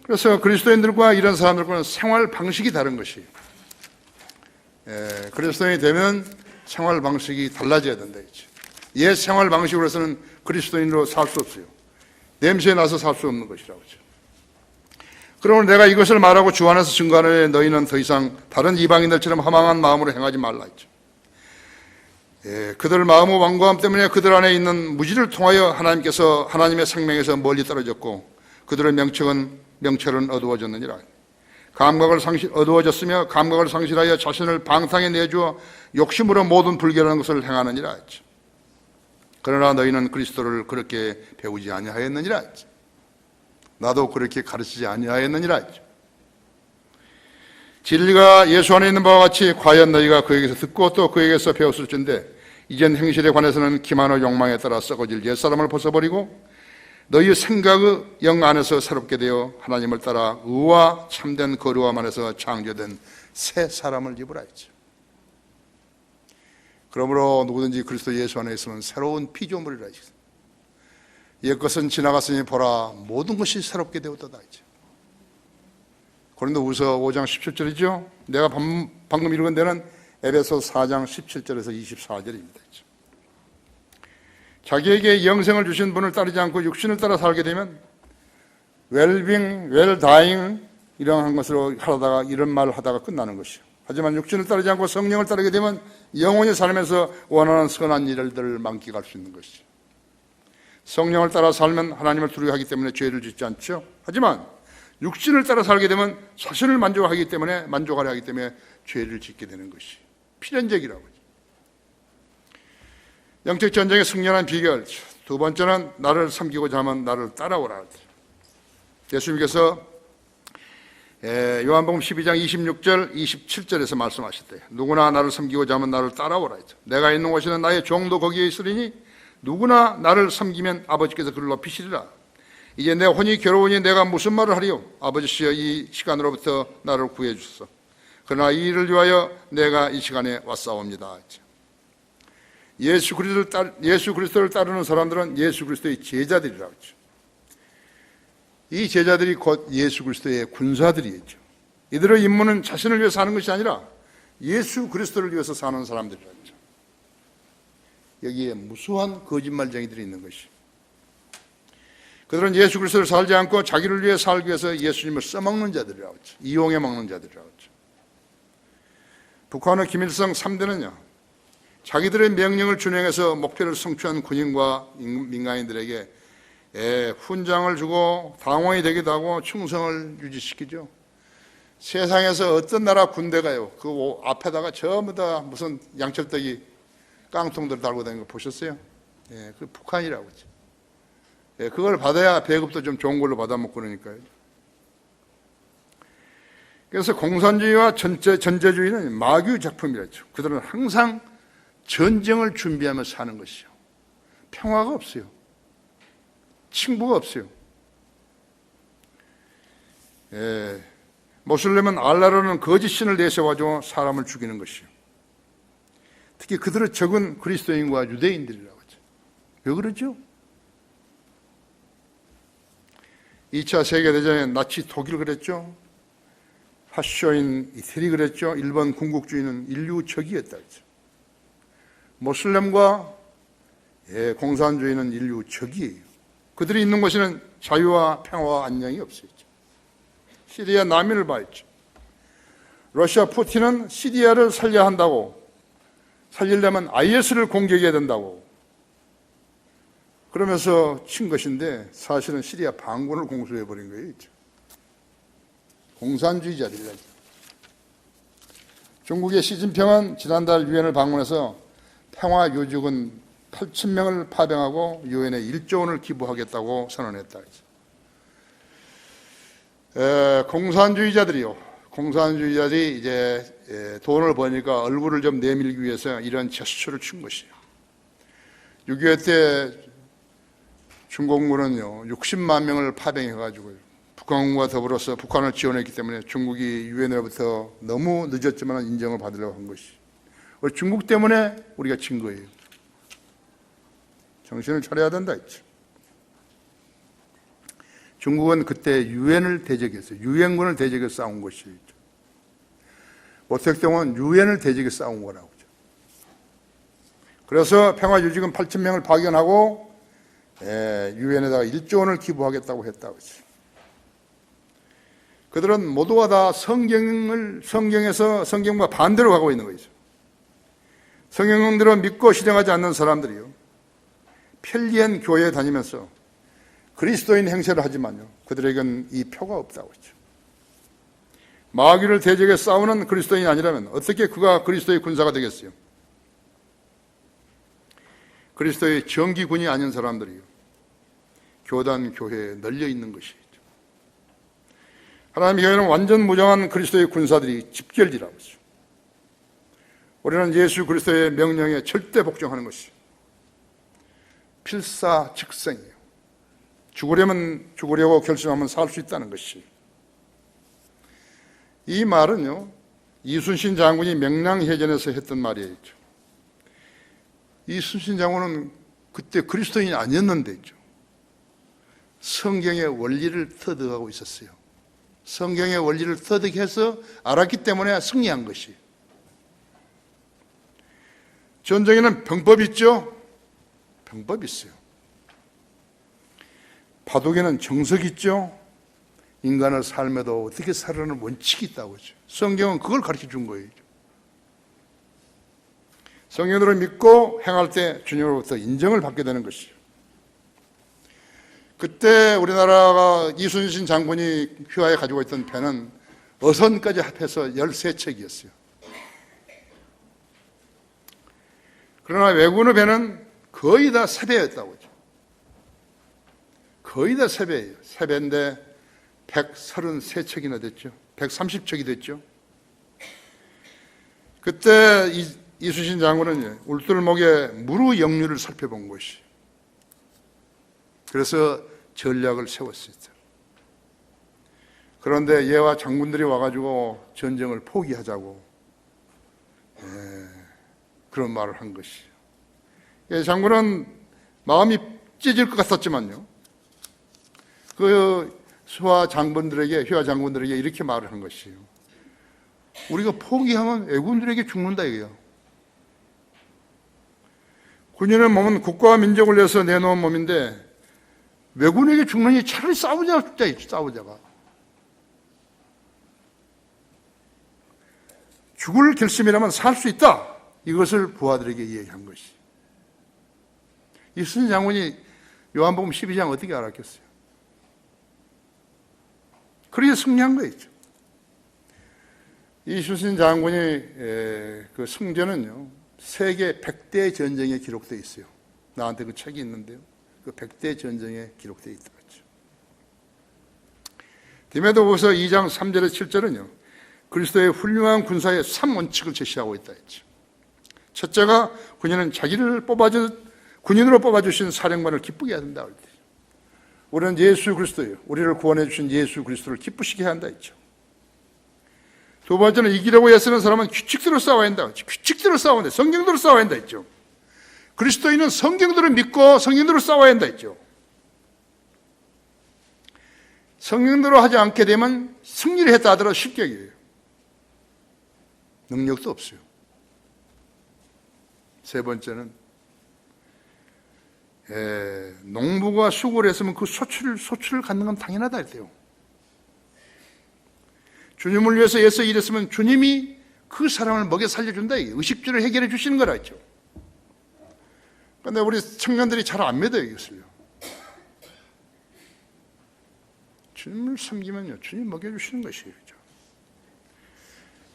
그래서 그리스도인들과 이런 사람들과는 생활 방식이 다른 것이에요. 그리스도인이 되면 생활 방식이 달라져야 된다 했죠. 옛 생활 방식으로서는 그리스도인으로 살 수 없어요. 냄새에 나서 살 수 없는 것이라고 하죠. 그러면 내가 이것을 말하고 주 안에서 증거하노니 너희는 더 이상 다른 이방인들처럼 허망한 마음으로 행하지 말라 했죠. 그들 마음의 완고함 때문에 그들 안에 있는 무지를 통하여 하나님께서 하나님의 생명에서 멀리 떨어졌고 그들의 명철은 어두워졌느니라. 어두워졌으며 감각을 상실하여 자신을 방탕에 내주어 욕심으로 모든 불결한 것을 행하느니라 했죠. 그러나 너희는 그리스도를 그렇게 배우지 아니하였느니라 했죠. 나도 그렇게 가르치지 아니하였느니라 했죠. 진리가 예수 안에 있는 바와 같이 과연 너희가 그에게서 듣고 또 그에게서 배웠을 텐데 이젠 행실에 관해서는 기만의 욕망에 따라 썩어질 옛사람을 벗어버리고 너희의 생각의 영 안에서 새롭게 되어 하나님을 따라 의와 참된 거룩함 안에서 창조된 새 사람을 입으라 했죠. 그러므로 누구든지 그리스도 예수 안에 있으면 새로운 피조물이라 했죠. 옛것은 지나갔으니 보라 모든 것이 새롭게 되었다 했죠. 고린도후서 5장 17절이죠. 내가 방금 읽은 데는 에베소 4장 17절에서 24절입니다. 자기에게 영생을 주신 분을 따르지 않고 육신을 따라 살게 되면 웰빙, 웰다잉 이런 것으로 하다가 이런 말을 하다가 끝나는 것이요. 하지만 육신을 따르지 않고 성령을 따르게 되면 영원히 살면서 원하는 선한 일들을 만끽할 수 있는 것이죠. 성령을 따라 살면 하나님을 두려워하기 때문에 죄를 짓지 않죠. 하지만 육신을 따라 살게 되면 자신을 만족하려 하기 때문에 죄를 짓게 되는 것이 필연적이라고 하죠. 영적 전쟁의 승리하는 비결 두 번째는 나를 섬기고자 하면 나를 따라오라. 예수님께서 요한복음 12장 26절 27절에서 말씀하셨대요. 누구나 나를 섬기고자 하면 나를 따라오라 했죠. 내가 있는 곳에는 나의 종도 거기에 있으리니 누구나 나를 섬기면 아버지께서 그를 높이시리라. 이제 내 혼이 괴로우니 내가 무슨 말을 하리요? 아버지시여 이 시간으로부터 나를 구해 주소서. 그러나 이 일을 위하여 내가 이 시간에 왔사옵니다. 예수 그리스도를 따르는 사람들은 예수 그리스도의 제자들이라고 했죠. 이 제자들이 곧 예수 그리스도의 군사들이었죠. 이들의 임무는 자신을 위해서 사는 것이 아니라 예수 그리스도를 위해서 사는 사람들이라고 했죠. 여기에 무수한 거짓말쟁이들이 있는 것이. 그들은 예수 그리스도를 살지 않고 자기를 위해 살기 위해서 예수님을 써먹는 자들이라고 했죠. 이용해 먹는 자들이라고 했죠. 북한의 김일성 3대는요, 자기들의 명령을 준행해서 목표를 성취한 군인과 민간인들에게 훈장을 주고 당원이 되기도 하고 충성을 유지시키죠. 세상에서 어떤 나라 군대가요, 그 앞에다가 전부 다 무슨 양철떡이 깡통들 달고 다니는 거 보셨어요? 그 북한이라고 했죠. 그걸 받아야 배급도 좀 좋은 걸로 받아 먹고 그러니까요. 그래서 공산주의와 전제주의는 마귀 작품이랬죠. 그들은 항상 전쟁을 준비하며 사는 것이요. 평화가 없어요. 친구가 없어요. 모슬렘은 알라라는 거짓 신을 내세워가지고 사람을 죽이는 것이요. 특히 그들의 적은 그리스도인과 유대인들이라고 하죠. 왜 그러죠? 2차 세계대전에 나치 독일 그랬죠. 파쇼인 이태리 그랬죠. 일본 군국주의는 인류 적이었다 했죠. 모슬렘과 공산주의는 인류 적이에요. 그들이 있는 곳에는 자유와 평화와 안녕이 없었죠. 시리아 난민을 봐있죠. 러시아 푸틴은 시리아를 살려야 한다고, 살리려면 IS를 공격해야 된다고 그러면서 친 것인데 사실은 시리아 반군을 공수해버린 거예요. 공산주의자들이라죠. 중국의 시진핑은 지난달 유엔을 방문해서 평화 요직원 8,000명을 파병하고 유엔에 1조 원을 기부하겠다고 선언했다. 공산주의자들이 이제 돈을 버니까 얼굴을 좀 내밀기 위해서 이런 제스처를 친 것이에요. 6.25 때 중공군은요 60만 명을 파병해가지고 북한과 더불어서 북한을 지원했기 때문에 중국이 유엔으로부터 너무 늦었지만 인정을 받으려고 한 것이. 중국 때문에 우리가 진 거예요. 정신을 차려야 된다 했죠. 중국은 그때 유엔을 대적했어요. 유엔군을 대적해 싸운 것이죠. 모택동은 유엔을 대적해 싸운 거라고. 그래서 평화유지군 8,000명을 파견하고 유엔에다가 1조 원을 기부하겠다고 했다고 했어요. 그들은 모두가 다 성경과 반대로 가고 있는 거죠. 성경대로 믿고 실행하지 않는 사람들이요. 편리한 교회에 다니면서 그리스도인 행세를 하지만요. 그들에겐 이 표가 없다고 했죠. 마귀를 대적해 싸우는 그리스도인이 아니라면 어떻게 그가 그리스도의 군사가 되겠어요? 그리스도의 정기군이 아닌 사람들이요. 교단, 교회에 널려 있는 것이죠. 하나님의 교회는 완전 무장한 그리스도의 군사들이 집결지라고 했죠. 우리는 예수 그리스도의 명령에 절대 복종하는 것이 필사즉생이에요. 죽으려고 결심하면 살 수 있다는 것이. 이 말은요, 이순신 장군이 명량해전에서 했던 말이에요. 이순신 장군은 그때 그리스도인이 아니었는데 성경의 원리를 터득하고 있었어요. 성경의 원리를 터득해서 알았기 때문에 승리한 것이. 전쟁에는 병법이 있죠? 병법이 있어요. 바둑에는 정석이 있죠? 인간의 삶에도 어떻게 살아가는 원칙이 있다고 하죠. 성경은 그걸 가르쳐 준 거예요. 성경으로 믿고 행할 때 주님으로부터 인정을 받게 되는 것이죠. 그때 우리나라가 이순신 장군이 휘하에 가지고 있던 배는 어선까지 합해서 13척이었어요. 그러나 왜군의 배는 거의 다 세배였다고 하죠. 거의 다 세배예요. 세배인데 133척이나 됐죠. 130척이 됐죠. 그때 이순신 장군은 울돌목에 무르 역류를 살펴본 것이. 그래서 전략을 세웠어요. 그런데 얘와 장군들이 와가지고 전쟁을 포기하자고 그런 말을 한 것이죠. 장군은 마음이 찢어질 것 같았지만요. 그 휘하 장군들에게 이렇게 말을 한 것이에요. 우리가 포기하면 애군들에게 죽는다 이거예요. 군인의 몸은 국가와 민족을 위해서 내놓은 몸인데 왜군에게 죽느니 차라리 싸우자가. 죽을 결심이라면 살 수 있다. 이것을 부하들에게 이야기한 것이. 이순신 장군이 요한복음 12장 어떻게 알았겠어요? 그래서 승리한 거였죠. 이순신 장군이 그 승전은요, 세계 100대 전쟁에 기록되어 있어요. 나한테 그 책이 있는데요. 그 100대 전쟁에 기록되어 있다고 했죠. 디모데후서 2장 3절에 7절은요. 그리스도의 훌륭한 군사의 3원칙을 제시하고 있다 했죠. 첫째가 군인은 군인으로 뽑아주신 사령관을 기쁘게 해야 된다. 우리는 예수 그리스도예요. 우리를 구원해 주신 예수 그리스도를 기쁘시게 해야 한다 했죠. 두 번째는 이기려고 애쓰는 사람은 규칙대로 싸워야 한다. 규칙대로 싸워야 한다. 성경대로 싸워야 한다 했죠. 그리스도인은 성경대로 믿고 성경대로 싸워야 한다 했죠. 성경대로 하지 않게 되면 승리를 했다 하더라도 실격이에요. 능력도 없어요. 세 번째는 농부가 수고를 했으면 그 소출을 갖는 건 당연하다 했대요. 주님을 위해서 애써 일했으면 주님이 그 사람을 먹여 살려준다. 의식주를 해결해 주시는 거라 했죠. 그런데 우리 청년들이 잘 안 믿어요, 이것을요. 주님을 섬기면요, 주님 먹여주시는 것이에요.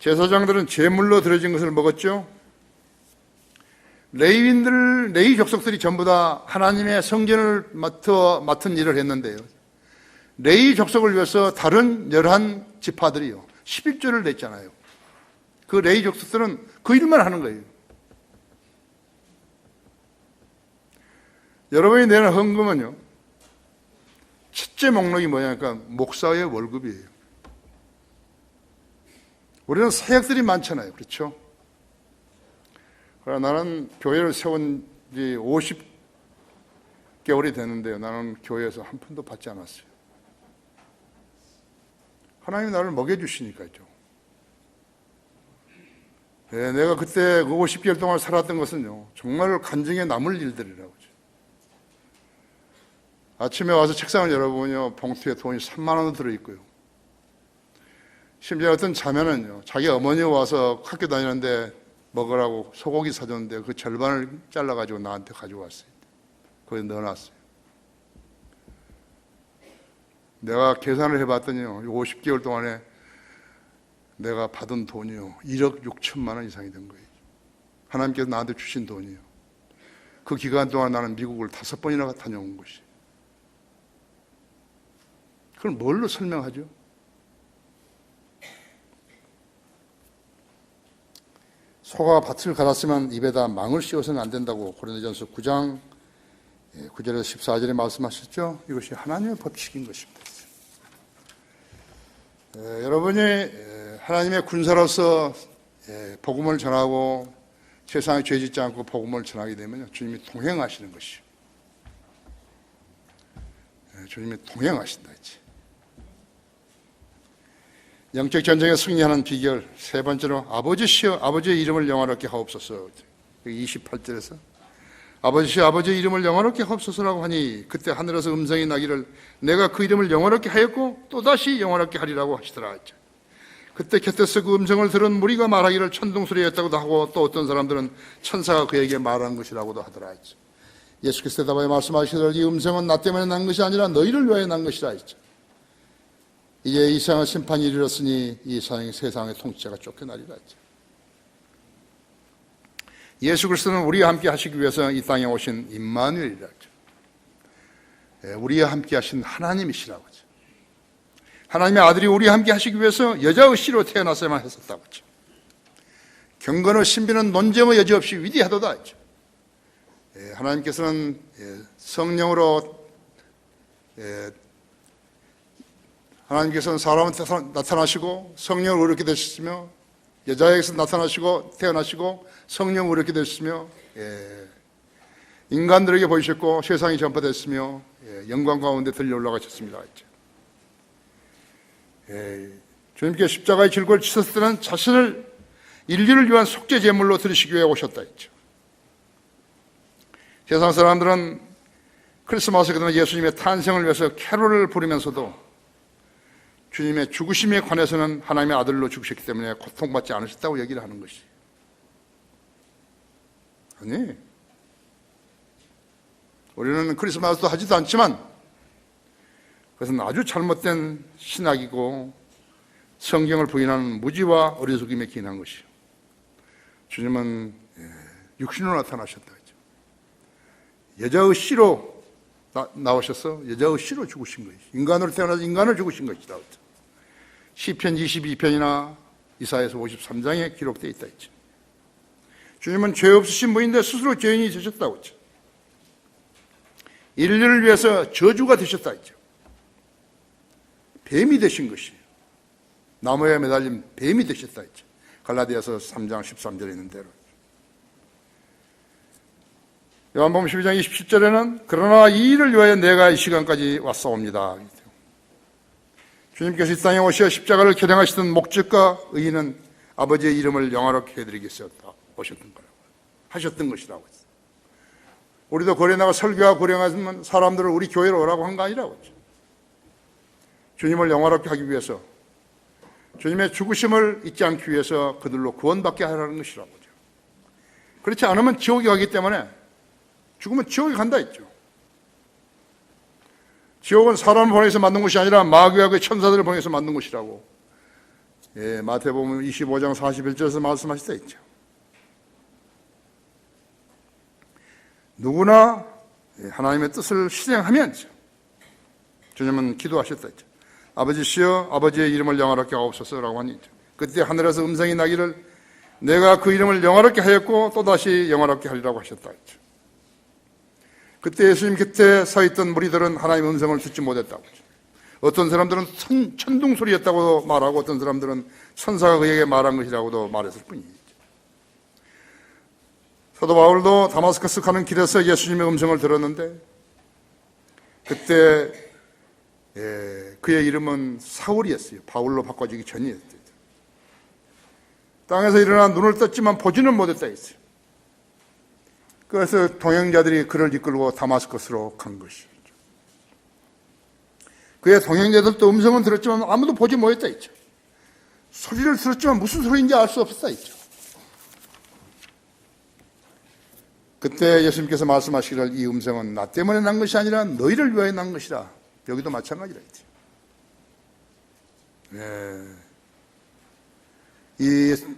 제사장들은 제물로 드려진 것을 먹었죠. 레위 족속들이 전부 다 하나님의 성전을 맡은 일을 했는데요. 레위 족속을 위해서 다른 11지파들이요 11조를 냈잖아요. 그 레위 족속들은 그 일만 하는 거예요. 여러분이 내는 헌금은요, 첫째 목록이 뭐냐니까 목사의 월급이에요. 우리는 사역들이 많잖아요. 그렇죠? 그러나 나는 교회를 세운 지 50개월이 됐는데요. 나는 교회에서 한 푼도 받지 않았어요. 하나님이 나를 먹여주시니까요. 네, 내가 그때 그 50개월 동안 살았던 것은요, 정말 간증에 남을 일들이라고. 아침에 와서 책상을 열어보면요, 봉투에 돈이 3만 원도 들어있고요. 심지어 어떤 자매는요, 자기 어머니가 와서 학교 다니는데 먹으라고 소고기 사줬는데 그 절반을 잘라가지고 나한테 가져왔어요. 거기에 넣어놨어요. 내가 계산을 해봤더니요, 50개월 동안에 내가 받은 돈이요, 1억 6천만 원 이상이 된 거예요. 하나님께서 나한테 주신 돈이요. 그 기간 동안 나는 미국을 5번이나 다녀온 것이. 그걸 뭘로 설명하죠? 소가 밭을 갈았으면 입에다 망을 씌워서는 안 된다고 고린도전서 9장 9절에서 14절에 말씀하셨죠? 이것이 하나님의 법칙인 것입니다. 여러분이 하나님의 군사로서 복음을 전하고 세상에 죄짓지 않고 복음을 전하게 되면 주님이 동행하시는 것이요. 주님이 동행하신다 했지. 영적 전쟁에 승리하는 비결 세 번째로 아버지시여 아버지의 이름을 영화롭게 하옵소서. 28절에서 아버지시여 아버지의 이름을 영화롭게 하옵소서라고 하니 그때 하늘에서 음성이 나기를 내가 그 이름을 영화롭게 하였고 또다시 영화롭게 하리라고 하시더라 했죠. 그때 곁에서 그 음성을 들은 무리가 말하기를 천둥소리였다고도 하고 또 어떤 사람들은 천사가 그에게 말한 것이라고도 하더라 했죠. 예수께서 대답하여 말씀하시기를 이 음성은 나 때문에 난 것이 아니라 너희를 위하여 난 것이라 했죠. 이제 이 세상의 심판이 이르렀으니 이 세상의 통치자가 쫓겨나리라 했죠. 예수 그리스도는 우리와 함께 하시기 위해서 이 땅에 오신 임마누엘이라 했죠. 우리와 함께 하신 하나님이시라고 하죠. 하나님의 아들이 우리와 함께 하시기 위해서 여자의 씨로 태어났어야만 했었다고 하죠. 경건의 신비는 논쟁의 여지 없이 위대하도다 했죠. 하나님께서는 성령으로 하나님께서는 사람한테 나타나시고 성령으로 이렇게 되셨으며 여자에게서 나타나시고 태어나시고 성령으로 이렇게 되셨으며 인간들에게 보이셨고 세상이 전파됐으며 영광 가운데 들려 올라가셨습니다. 주님께 십자가의 질고를 치셨을 때는 자신을 인류를 위한 속죄 제물로 드리시기 위해 오셨다 했죠. 세상 사람들은 크리스마스 그다음에 예수님의 탄생을 위해서 캐롤을 부르면서도 주님의 죽으심에 관해서는 하나님의 아들로 죽으셨기 때문에 고통받지 않으셨다고 얘기를 하는 것이. 아니, 우리는 크리스마스도 하지도 않지만 그것은 아주 잘못된 신학이고 성경을 부인하는 무지와 어리석임에 기인한 것이요. 주님은 육신으로 나타나셨다 했죠. 여자의 씨로 나오셔서 여자의 씨로 죽으신 것이죠. 인간으로 태어나서 인간을 죽으신 것이다. 시편 22편이나 이사야서 53장에 기록되어 있다 했죠. 주님은 죄 없으신 분인데 스스로 죄인이 되셨다고 했죠. 인류를 위해서 저주가 되셨다 했죠. 뱀이 되신 것이에요. 나무에 매달린 뱀이 되셨다 했죠. 갈라디아서 3장 13절에 있는 대로. 요한복음 12장 27절에는 그러나 이 일을 위하여 내가 이 시간까지 왔사옵니다. 주님께서 이 땅에 오셔 십자가를 결행하시던 목적과 의의는 아버지의 이름을 영화롭게 해드리기 위해서 오셨던 거라고 하셨던 것이라고 했어요. 우리도 거리에 나가 설교하고 고령하는 사람들을 우리 교회로 오라고 한 거 아니라고 했죠. 주님을 영화롭게 하기 위해서 주님의 죽으심을 잊지 않기 위해서 그들로 구원받게 하라는 것이라고 하죠. 그렇지 않으면 지옥에 가기 때문에 죽으면 지옥에 간다 했죠. 지옥은 사람을 보내서 만든 것이 아니라 마귀와 그 천사들을 보내서 만든 것이라고 마태복음 25장 41절에서 말씀하시다 있죠. 누구나 하나님의 뜻을 실행하면, 주님은 기도하셨다 했죠. 아버지시여 아버지의 이름을 영화롭게 하옵소서라고 하니, 그때 하늘에서 음성이 나기를 내가 그 이름을 영화롭게 하였고 또다시 영화롭게 하리라고 하셨다 했죠. 그때 예수님 곁에 서 있던 무리들은 하나님의 음성을 듣지 못했다고 했죠. 어떤 사람들은 천둥 소리였다고 말하고 어떤 사람들은 천사가 그에게 말한 것이라고도 말했을 뿐이죠. 사도 바울도 다마스커스 가는 길에서 예수님의 음성을 들었는데, 그때 그의 이름은 사울이었어요. 바울로 바꿔지기 전이었어요. 땅에서 일어나 눈을 떴지만 보지는 못했다 했어요. 그래서 동행자들이 그를 이끌고 다마스커스로 간 것이죠. 그의 동행자들도 음성은 들었지만 아무도 보지 못했다 했죠. 소리를 들었지만 무슨 소리인지 알 수 없었다 했죠. 그때 예수님께서 말씀하시기를 이 음성은 나 때문에 난 것이 아니라 너희를 위하여 난 것이라. 여기도 마찬가지라 했죠.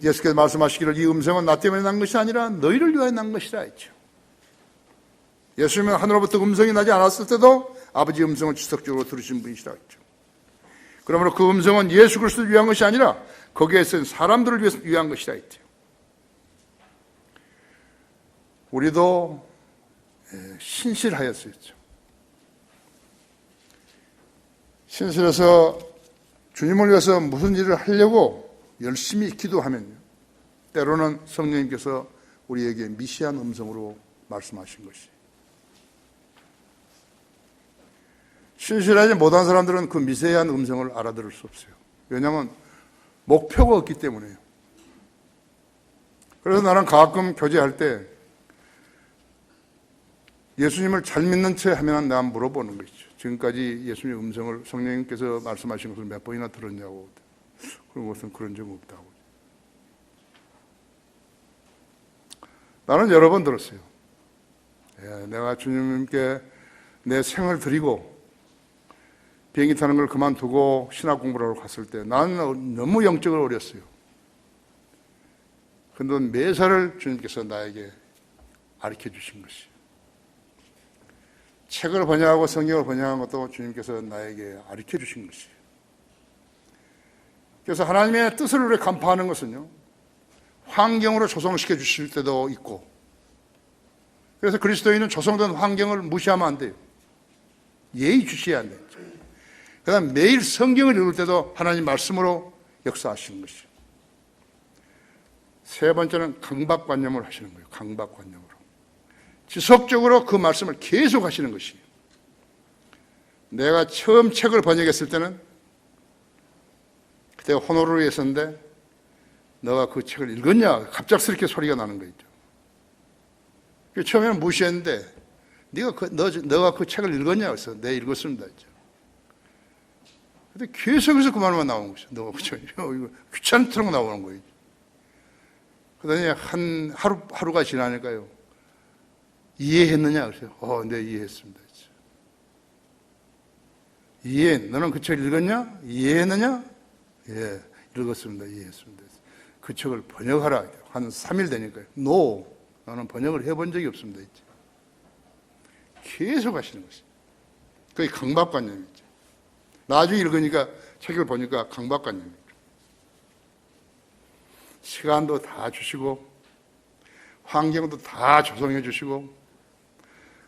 예수께서 말씀하시기를 이 음성은 나 때문에 난 것이 아니라 너희를 위하여 난 것이라 했죠. 예수님은 하늘로부터 음성이 나지 않았을 때도 아버지 음성을 지속적으로 들으신 분이시라 했죠. 그러므로 그 음성은 예수 그리스도를 위한 것이 아니라 거기에 쓴 사람들을 위한 것이라 했죠. 우리도 신실하였어요. 신실해서 주님을 위해서 무슨 일을 하려고 열심히 기도하면요, 때로는 성령님께서 우리에게 미시한 음성으로 말씀하신 것이, 신실하지 못한 사람들은 그 미세한 음성을 알아들을 수 없어요. 왜냐하면 목표가 없기 때문에요. 그래서 나는 가끔 교제할 때 예수님을 잘 믿는 채 하면 내가 물어보는 것이죠. 지금까지 예수님의 음성을 성령님께서 말씀하신 것을 몇 번이나 들었냐고. 그런 것은 그런 적 없다고. 나는 여러 번 들었어요. 내가 주님께 내 생을 드리고 비행기 타는 걸 그만두고 신학 공부를 하러 갔을 때 나는 너무 영적으로 어렸어요. 그런데 매사를 주님께서 나에게 가르쳐 주신 것이, 책을 번역하고 성경을 번역한 것도 주님께서 나에게 가르쳐 주신 것이. 그래서 하나님의 뜻을 우리 간파하는 것은요, 환경으로 조성시켜 주실 때도 있고, 그래서 그리스도인은 조성된 환경을 무시하면 안 돼요. 예의주시해야 안 돼요. 그 다음 매일 성경을 읽을 때도 하나님 말씀으로 역사하시는 것이죠. 세 번째는 강박관념을 하시는 거예요. 강박관념으로. 지속적으로 그 말씀을 계속 하시는 것이에요. 내가 처음 책을 번역했을 때는 그때 호노루루에 있었는데, 너가 그 책을 읽었냐? 갑작스럽게 소리가 나는 거죠. 처음에는 무시했는데, 너가 그 책을 읽었냐? 그래서 네, 읽었습니다. 근데 계속해서 그 말만 나오는 것이죠. 너가 그 책, 이거 귀찮도록 나오는 거예요. 그러더니 하루가 지나니까요, 이해했느냐? 그래서 네, 이해했습니다. 너는 그 책을 읽었냐? 이해했느냐? 예, 읽었습니다. 이해했습니다. 그 책을 번역하라. 한 3일 되니까요. 나는 번역을 해본 적이 없습니다. 계속 하시는 것이죠. 그게 강박관념이죠. 나중에 읽으니까, 책을 보니까 강박관념이죠. 시간도 다 주시고 환경도 다 조성해 주시고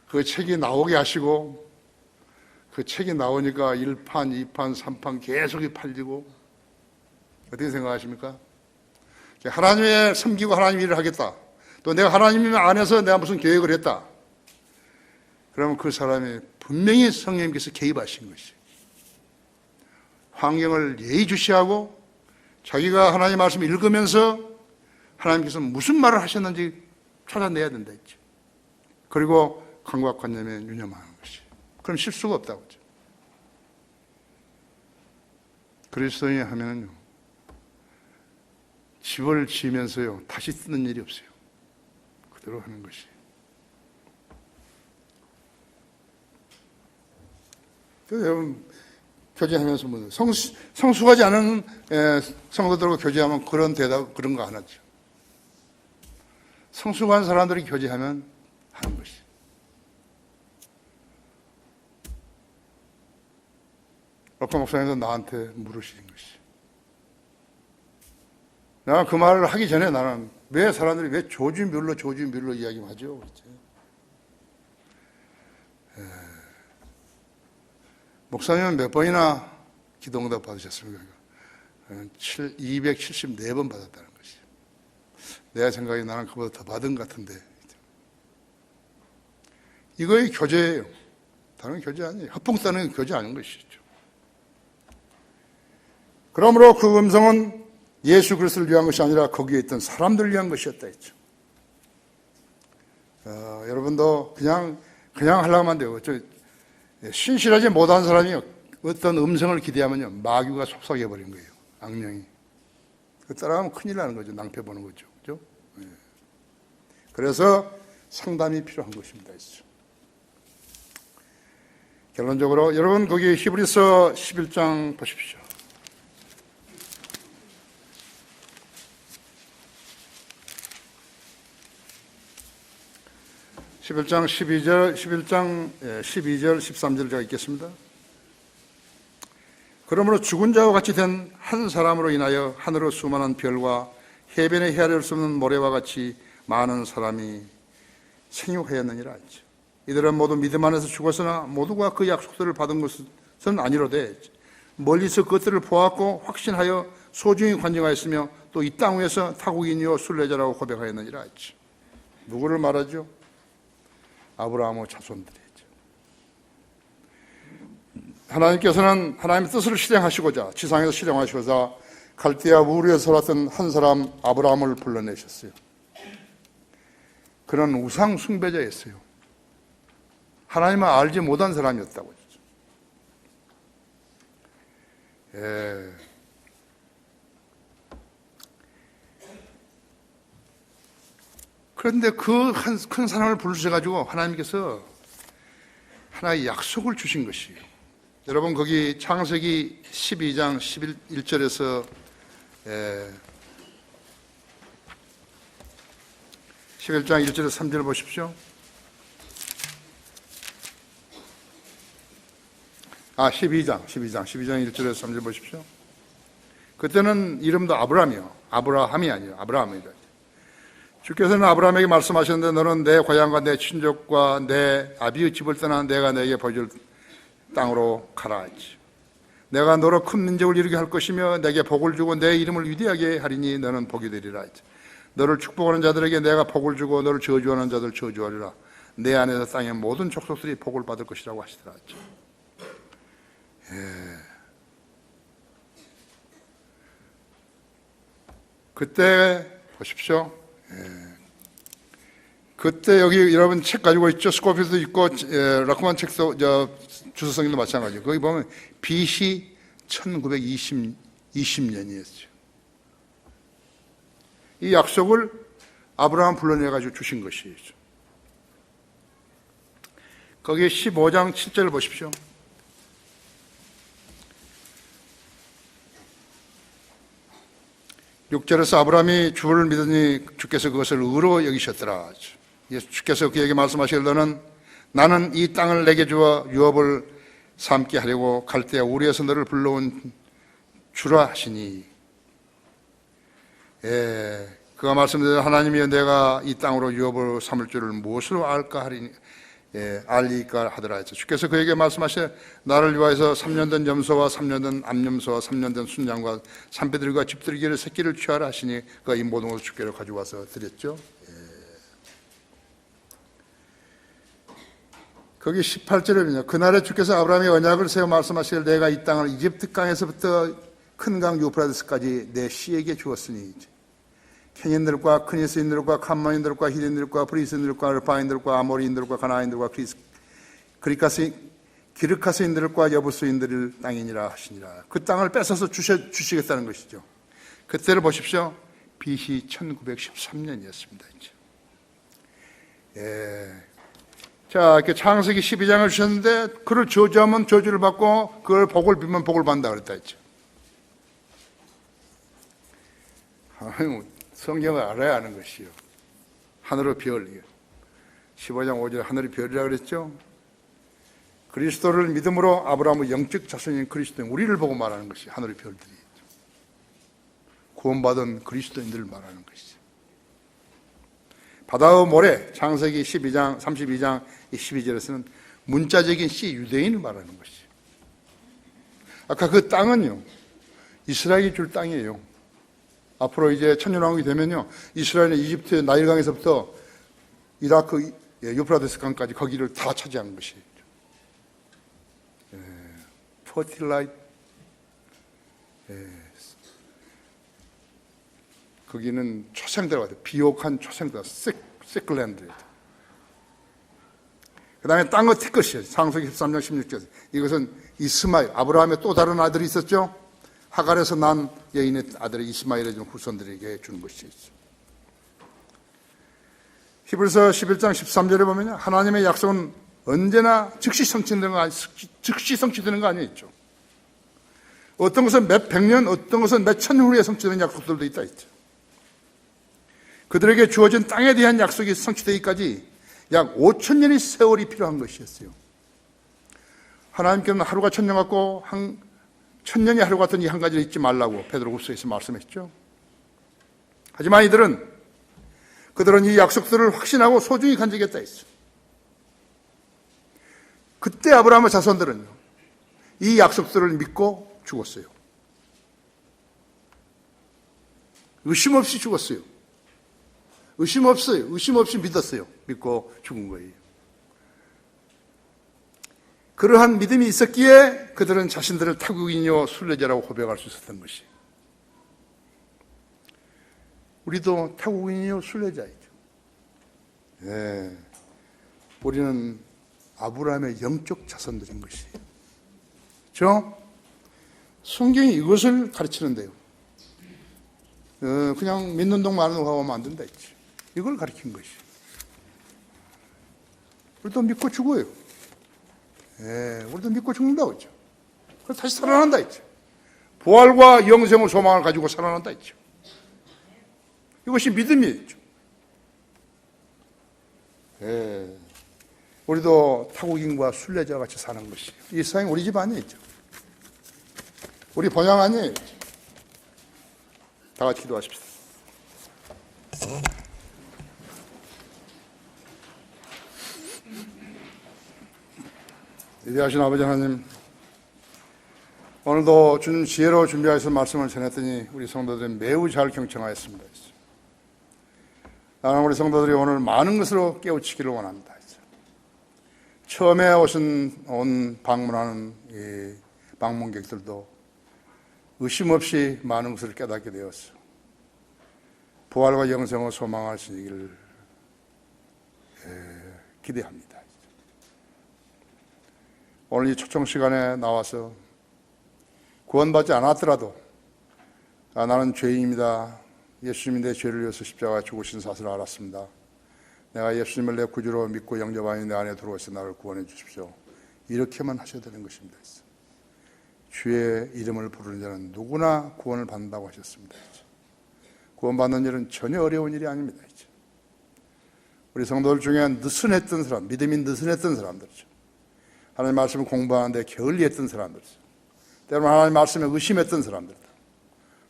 그 책이 나오게 하시고, 그 책이 나오니까 1판, 2판, 3판 계속 팔리고. 어떻게 생각하십니까? 하나님의 섬기고 하나님 일을 하겠다, 또 내가 하나님 안에서 내가 무슨 계획을 했다, 그러면 그 사람이 분명히 성령님께서 개입하신 것이에요. 환경을 예의주시하고 자기가 하나님 말씀을 읽으면서 하나님께서 무슨 말을 하셨는지 찾아내야 된다 했죠. 그리고 강박관념에 유념하는 것이. 그럼 실수가 없다고 했죠. 그리스도인이 하면은요, 집을 지으면서요, 다시 쓰는 일이 없어요. 그대로 하는 것이. 그래서 여러분, 교제하면서 성숙하지 않은 성도들과 교제하면 그런 거 안 하죠. 성숙한 사람들이 교제하면 하는 것이. 럭커 목사님도 나한테 물으시는 것이. 내가 그 말을 하기 전에 나는 왜 사람들이 왜 조주밀로 이야기만 하죠? 그렇죠? 목사님은 몇 번이나 기도응답 받으셨습니까? 274번 받았다는 것이죠. 내 생각에 나는 그보다 더 받은 것 같은데. 이거의 교제예요. 다른 교제 아니에요. 헛봉 따는 교제 아닌 것이죠. 그러므로 그 음성은 예수 그리스도를 위한 것이 아니라 거기에 있던 사람들을 위한 것이었다 했죠. 여러분도 그냥 하려면 안 돼요. 신실하지 못한 사람이 어떤 음성을 기대하면요, 마귀가 속삭여버린 거예요. 악령이. 그 따라가면 큰일 나는 거죠. 낭패 보는 거죠. 그죠? 네. 그래서 상담이 필요한 것입니다. 결론적으로 여러분 거기 히브리서 11장 보십시오. 11장 12절 13절 제가 읽겠습니다. 그러므로 죽은 자와 같이 된 한 사람으로 인하여 하늘의 수많은 별과 해변에 헤아릴 수 없는 모래와 같이 많은 사람이 생육하였느니라 했죠. 이들은 모두 믿음 안에서 죽었으나 모두가 그 약속들을 받은 것은 아니로되 멀리서 그것들을 보았고 확신하여 소중히 관정하였으며 또 이 땅 위에서 타국인이요 순례자라고 고백하였느니라 했죠. 누구를 말하죠? 아브라함의 자손들이죠. 하나님께서는 하나님의 뜻을 실행하시고자 지상에서 실행하시고자 갈대아 우르에서 살았던 한 사람 아브라함을 불러내셨어요. 그는 우상 숭배자였어요. 하나님을 알지 못한 사람이었다고 했죠. 그런데 그 큰 사람을 부르셔가지고 하나님께서 하나의 약속을 주신 것이에요. 여러분 거기 창세기 12장 11절에서 11장 1절에서 3절 보십시오. 12장 1절에서 3절 보십시오. 그때는 이름도 아브라함이 아니에요. 아브라함이다. 주께서는 아브라함에게 말씀하셨는데 너는 내 고향과 내 친족과 내 아비의 집을 떠나 내가 너에게 보여줄 땅으로 가라 했지. 내가 너로 큰 민족을 이루게 할 것이며 내게 복을 주고 내 이름을 위대하게 하리니 너는 복이 되리라 했지. 너를 축복하는 자들에게 내가 복을 주고 너를 저주하는 자들 저주하리라. 내 안에서 땅의 모든 족속들이 복을 받을 것이라고 하시더라 했지. 그때 보십시오. 그때 여기 여러분 책 가지고 있죠. 스코필도 있고 라크만 책도 주소성님도 마찬가지예요. 거기 보면 BC 1920년이었죠. 이 약속을 아브라함 불러내가지고 주신 것이죠. 거기 15장 7절 보십시오. 6절에서 아브라함이 주를 믿으니 주께서 그것을 의로 여기셨더라. 주께서 그에게 말씀하시기를 나는 이 땅을 내게 주어 유업을 삼게 하려고 갈대아 우리에서 너를 불러온 주라 하시니. 그가 말씀드려 하나님이여 내가 이 땅으로 유업을 삼을 줄을 무엇으로 알까 하리니 알리까 하더라 했죠. 주께서 그에게 말씀하시되 나를 위하여서 3년 된 염소와 3년 된 암염소와 3년 된 순양과 산배들과 집들이기를 새끼를 취하라 하시니 그가 이 모든 것을 주께로 가져와서 드렸죠. 거기 18절에 보면 그날에 주께서 아브라함의 언약을 세워 말씀하시기를 내가 이 땅을 이집트 강에서부터 큰 강 유프라데스까지 내 씨에게 주었으니 케니인들과 크니스인들과 캄마인들과 히린들과 브리스인들과 르파인들과 아모리인들과 가나인들과 기르카스인들과 여부스인들 땅이니라 하시니라. 그 땅을 뺏어서 주시겠다는 것이죠. 그때를 보십시오. BC 1913년이었습니다. 자, 이렇게 창세기 12장을 주셨는데 그를 저주하면 저주를 받고 그걸 복을 빌면 복을 받는다 그랬다 했죠. 성경을 알아야 하는 것이요. 하늘의 별, 15장 5절에 하늘의 별이라 그랬죠. 그리스도를 믿음으로 아브라함의 영적 자손인 그리스도인 우리를 보고 말하는 것이 하늘의 별들이 구원받은 그리스도인들을 말하는 것이죠. 바다의 모래, 창세기 12장 32장 12절에서는 문자적인 씨 유대인을 말하는 것이죠. 아까 그 땅은요, 이스라엘이 줄 땅이에요. 앞으로 이제 천년왕국이 되면요, 이스라엘은 이집트의 나일강에서부터 이라크 유프라데스 강까지 거기를 다 차지하는 것이에요. 퍼틸라이트, 거기는 초생들 같아요. 비옥한 초생들, 시클랜드. 그 다음에 땅의 티끝이에요. 창세기 13장 16절. 이것은 이스마엘, 아브라함의 또 다른 아들이 있었죠. 하갈에서 난 여인의 아들의 이스마엘의 후손들에게 주는 것이죠. 히브리서 11장 13절에 보면 하나님의 약속은 언제나 즉시 성취되는 거 아니겠죠. 어떤 것은 몇 백년, 어떤 것은 몇 천년 후에 성취되는 약속들도 있다 했죠. 그들에게 주어진 땅에 대한 약속이 성취되기까지 약 5,000년의 세월이 필요한 것이었어요. 하나님께서는 하루가 천년 같고 천년이 하루 같은 이 한 가지를 잊지 말라고 베드로후서에서 말씀했죠. 하지만 그들은 이 약속들을 확신하고 소중히 간직했다 했어요. 그때 아브라함의 자손들은요, 이 약속들을 믿고 죽었어요. 의심 없이 죽었어요. 의심 없이 믿었어요. 믿고 죽은 거예요. 그러한 믿음이 있었기에 그들은 자신들을 타국인이요 순례자라고 고백할 수 있었던 것이에요. 우리도 타국인이요 순례자이죠. 네. 우리는 아브라함의 영적 자손들인 것이에요. 그렇죠? 성경이 이것을 가르치는데요. 그냥 믿는 동안 아는 동안 하면 안 된다 했지. 이걸 가르친 것이에요. 우리도 믿고 죽어요. 우리도 믿고 죽는다고 했죠. 그래서 다시 살아난다 했죠. 부활과 영생의 소망을 가지고 살아난다 했죠. 이것이 믿음이었죠. 우리도 타국인과 순례자와 같이 사는 것이에요. 이 세상이 우리 집 아니었죠. 우리 본향 아니에요. 다 같이 기도하십시오. 위대하신 아버지 하나님, 오늘도 주님 지혜로 준비하셔서 말씀을 전했더니 우리 성도들은 매우 잘 경청하였습니다. 나는 우리 성도들이 오늘 많은 것으로 깨우치기를 원합니다. 처음에 온 방문하는 이 방문객들도 의심 없이 많은 것을 깨닫게 되었어. 부활과 영생을 소망하시기를 기대합니다. 오늘 이 초청 시간에 나와서 구원받지 않았더라도 나는 죄인입니다. 예수님이 내 죄를 위해서 십자가에 죽으신 사실을 알았습니다. 내가 예수님을 내 구주로 믿고 영접하니 내 안에 들어오셔서 나를 구원해 주십시오. 이렇게만 하셔야 되는 것입니다. 주의 이름을 부르는 자는 누구나 구원을 받는다고 하셨습니다. 구원받는 일은 전혀 어려운 일이 아닙니다. 우리 성도들 중에 느슨했던 사람, 믿음이 느슨했던 사람들이죠. 하나님 말씀을 공부하는데 게을리했던 사람들이죠. 때로는 하나님 말씀에 의심했던 사람들이다.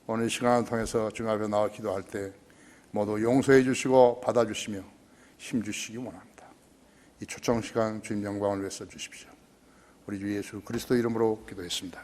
오늘 이 시간을 통해서 주님 앞에 나와 기도할 때 모두 용서해 주시고 받아주시며 힘 주시기 원합니다. 이 초청 시간 주님 영광을 위해서 주십시오. 우리 주 예수 그리스도 이름으로 기도했습니다.